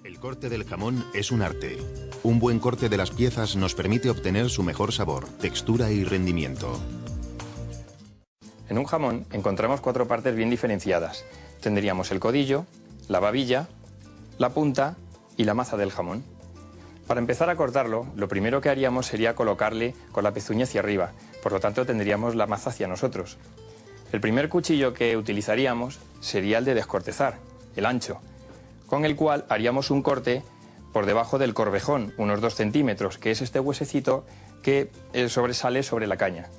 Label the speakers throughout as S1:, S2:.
S1: El corte del jamón es un arte. Un buen corte de las piezas nos permite obtener su mejor sabor, textura y rendimiento.
S2: En un jamón encontramos 4 partes bien diferenciadas. Tendríamos el codillo, la babilla, la punta y la maza del jamón. Para empezar a cortarlo, lo primero que haríamos sería colocarle con la pezuña hacia arriba, por lo tanto tendríamos la maza hacia nosotros. El primer cuchillo que utilizaríamos sería el de descortezar, el ancho, con el cual haríamos un corte por debajo del corvejón, unos 2 centímetros, que es este huesecito que sobresale sobre la caña.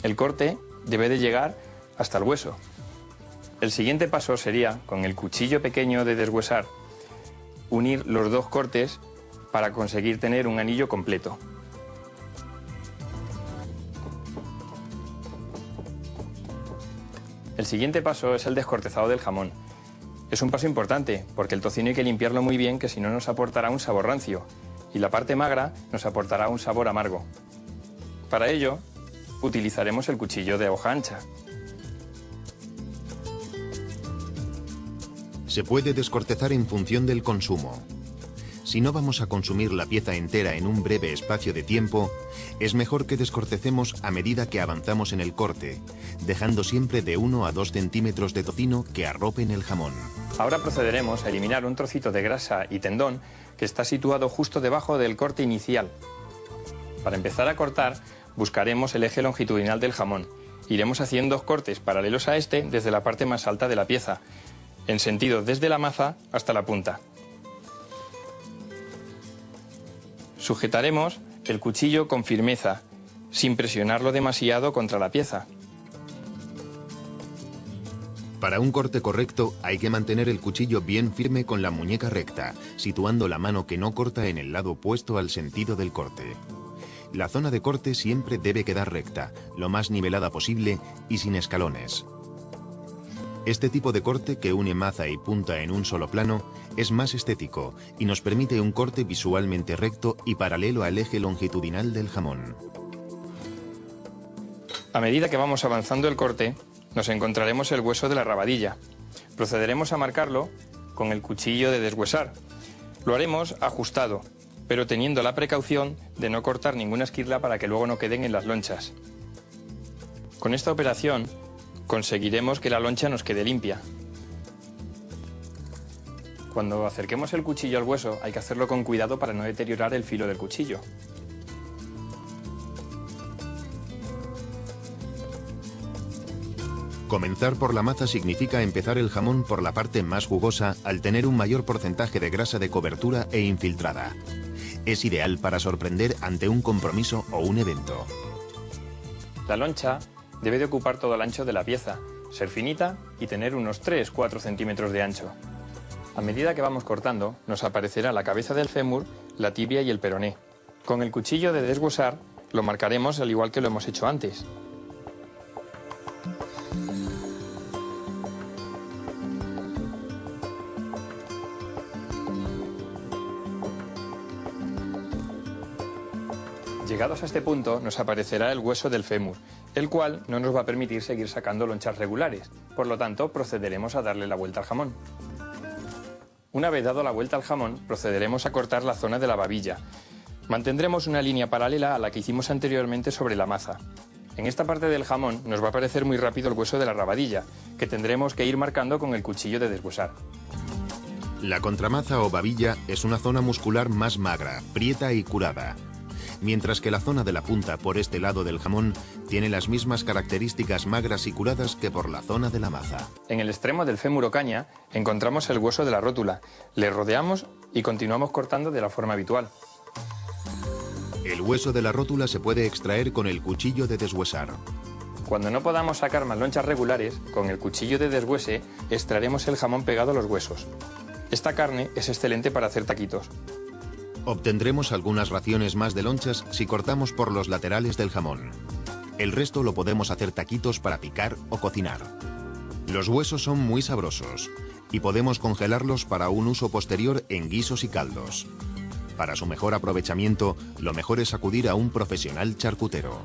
S2: El corte debe de llegar hasta el hueso. El siguiente paso sería, con el cuchillo pequeño de deshuesar, unir los 2 cortes para conseguir tener un anillo completo. El siguiente paso es el descortezado del jamón. Es un paso importante porque el tocino hay que limpiarlo muy bien, que si no nos aportará un sabor rancio y la parte magra nos aportará un sabor amargo. Para ello utilizaremos el cuchillo de hoja ancha.
S1: Se puede descortezar en función del consumo. Si no vamos a consumir la pieza entera en un breve espacio de tiempo, es mejor que descortecemos a medida que avanzamos en el corte, dejando siempre de 1 a 2 centímetros de tocino que arropen el jamón.
S2: Ahora procederemos a eliminar un trocito de grasa y tendón que está situado justo debajo del corte inicial. Para empezar a cortar, buscaremos el eje longitudinal del jamón. Iremos haciendo 2 cortes paralelos a este desde la parte más alta de la pieza, en sentido desde la maza hasta la punta. Sujetaremos el cuchillo con firmeza, sin presionarlo demasiado contra la pieza.
S1: Para un corte correcto hay que mantener el cuchillo bien firme con la muñeca recta, situando la mano que no corta en el lado opuesto al sentido del corte. La zona de corte siempre debe quedar recta, lo más nivelada posible y sin escalones. Este tipo de corte, que une maza y punta en un solo plano, es más estético y nos permite un corte visualmente recto y paralelo al eje longitudinal del jamón.
S2: A medida que vamos avanzando el corte, nos encontraremos el hueso de la rabadilla. Procederemos a marcarlo con el cuchillo de deshuesar. Lo haremos ajustado, pero teniendo la precaución de no cortar ninguna esquirla para que luego no queden en las lonchas. Con esta operación conseguiremos que la loncha nos quede limpia. Cuando acerquemos el cuchillo al hueso hay que hacerlo con cuidado para no deteriorar el filo del cuchillo.
S1: Comenzar por la maza significa empezar el jamón por la parte más jugosa al tener un mayor porcentaje de grasa de cobertura e infiltrada. Es ideal para sorprender ante un compromiso o un evento.
S2: La loncha debe de ocupar todo el ancho de la pieza, ser finita y tener unos 3-4 centímetros de ancho. A medida que vamos cortando, nos aparecerá la cabeza del fémur, la tibia y el peroné. Con el cuchillo de deshuesar lo marcaremos al igual que lo hemos hecho antes. Llegados a este punto nos aparecerá el hueso del fémur, el cual no nos va a permitir seguir sacando lonchas regulares. Por lo tanto, procederemos a darle la vuelta al jamón. Una vez dado la vuelta al jamón, procederemos a cortar la zona de la babilla. Mantendremos una línea paralela a la que hicimos anteriormente sobre la maza. En esta parte del jamón nos va a aparecer muy rápido el hueso de la rabadilla, que tendremos que ir marcando con el cuchillo de deshuesar.
S1: La contramaza o babilla es una zona muscular más magra, prieta y curada, mientras que la zona de la punta por este lado del jamón tiene las mismas características magras y curadas que por la zona de la maza.
S2: En el extremo del fémur o caña encontramos el hueso de la rótula. Le rodeamos y continuamos cortando de la forma habitual.
S1: El hueso de la rótula se puede extraer con el cuchillo de deshuesar.
S2: Cuando no podamos sacar más lonchas regulares, con el cuchillo de deshuese extraeremos el jamón pegado a los huesos. Esta carne es excelente para hacer taquitos.
S1: Obtendremos algunas raciones más de lonchas si cortamos por los laterales del jamón. El resto lo podemos hacer taquitos para picar o cocinar. Los huesos son muy sabrosos y podemos congelarlos para un uso posterior en guisos y caldos. Para su mejor aprovechamiento, lo mejor es acudir a un profesional charcutero.